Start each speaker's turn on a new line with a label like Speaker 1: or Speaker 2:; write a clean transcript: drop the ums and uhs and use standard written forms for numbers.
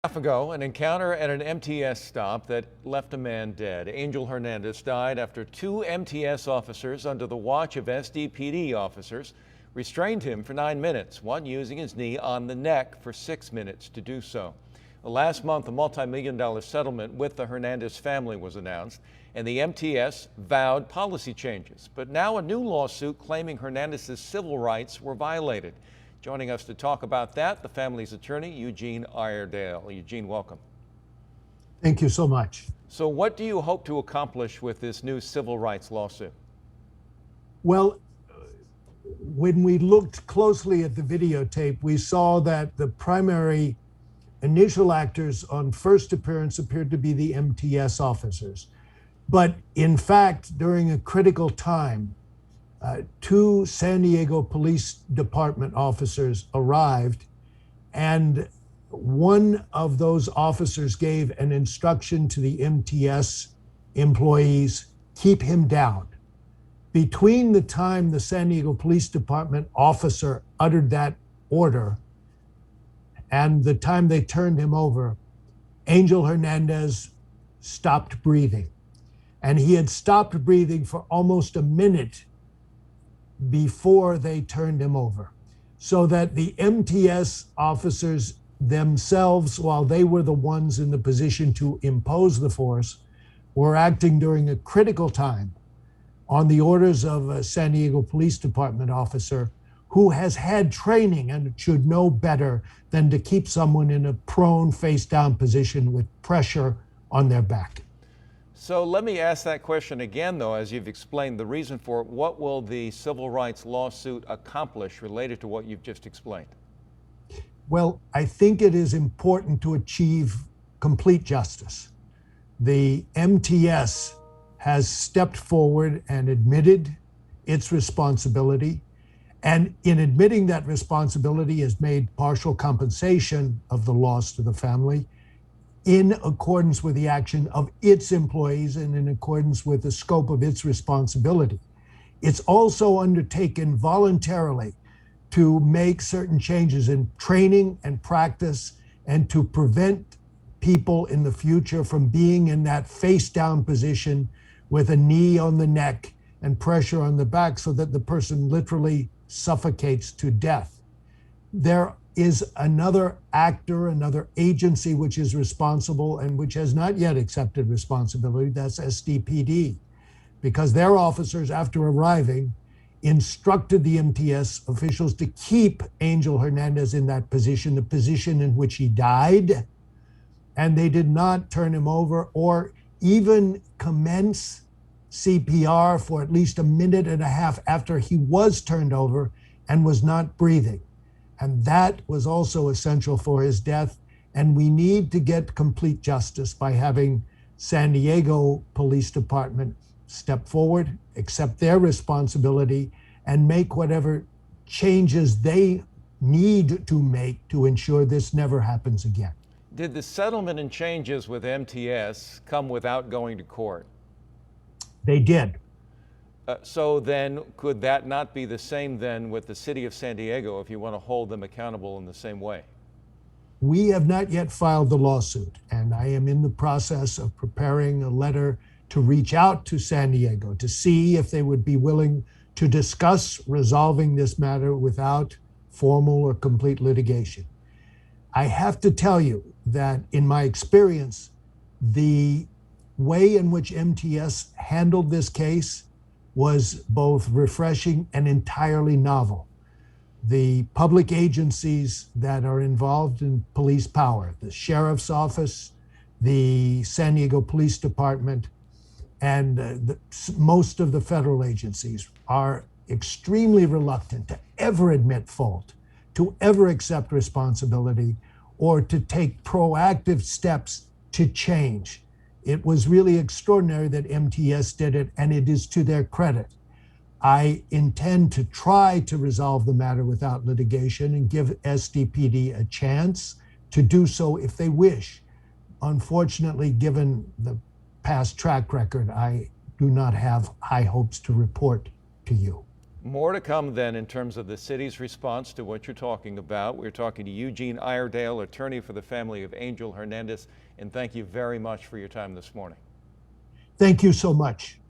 Speaker 1: Half ago, an encounter at an MTS stop that left a man dead. Angel Hernandez died after two MTS officers under the watch of SDPD officers restrained him for 9 minutes, one using his knee on the neck for 6 minutes to do so. Last month, a multi-million-dollar settlement with the Hernandez family was announced, and the MTS vowed policy changes. But now a new lawsuit claiming Hernandez's civil rights were violated. Joining us to talk about that, the family's attorney, Eugene Iredale. Eugene, welcome.
Speaker 2: Thank you so much.
Speaker 1: So what do you hope to accomplish with this new civil rights lawsuit?
Speaker 2: Well, when we looked closely at the videotape, we saw that the primary initial actors on first appearance appeared to be the MTS officers. But in fact, during a critical time, two San Diego Police Department officers arrived, and one of those officers gave an instruction to the MTS employees, keep him down. Between the time the San Diego Police Department officer uttered that order and the time they turned him over, Angel Hernandez stopped breathing. And he had stopped breathing for almost a minute before they turned him over. So that the MTS officers themselves, while they were the ones in the position to impose the force, were acting during a critical time on the orders of a San Diego Police Department officer who has had training and should know better than to keep someone in a prone, face-down position with pressure on their back.
Speaker 1: So let me ask that question again, though, as you've explained the reason for it. What will the civil rights lawsuit accomplish related to what you've just explained?
Speaker 2: Well, I think it is important to achieve complete justice. The MTS has stepped forward and admitted its responsibility, and in admitting that responsibility has made partial compensation of the loss to the family in accordance with the action of its employees and in accordance with the scope of its responsibility. It's also undertaken voluntarily to make certain changes in training and practice and to prevent people in the future from being in that face-down position with a knee on the neck and pressure on the back so that the person literally suffocates to death. There is another actor, another agency which is responsible and which has not yet accepted responsibility. That's SDPD, because their officers, after arriving, instructed the MTS officials to keep Angel Hernandez in that position, the position in which he died, and they did not turn him over or even commence CPR for at least a minute and a half after he was turned over and was not breathing. And that was also essential for his death. And we need to get complete justice by having San Diego Police Department step forward, accept their responsibility, and make whatever changes they need to make to ensure this never happens again.
Speaker 1: Did the settlement and changes with MTS come without going to court?
Speaker 2: They did.
Speaker 1: So then, could that not be the same then with the city of San Diego if you want to hold them accountable in the same way?
Speaker 2: We have not yet filed the lawsuit, and I am in the process of preparing a letter to reach out to San Diego to see if they would be willing to discuss resolving this matter without formal or complete litigation. I have to tell you that in my experience, the way in which MTS handled this case was both refreshing and entirely novel. The public agencies that are involved in police power, the sheriff's office, the San Diego Police Department, and most of the federal agencies are extremely reluctant to ever admit fault, to ever accept responsibility, or to take proactive steps to change. It was really extraordinary that MTS did it, and it is to their credit. I intend to try to resolve the matter without litigation and give SDPD a chance to do so if they wish. Unfortunately, given the past track record, I do not have high hopes to report to you.
Speaker 1: More to come then in terms of the city's response to what you're talking about. We're talking to Eugene Iredale, attorney for the family of Angel Hernandez, and thank you very much for your time this morning.
Speaker 2: Thank you so much.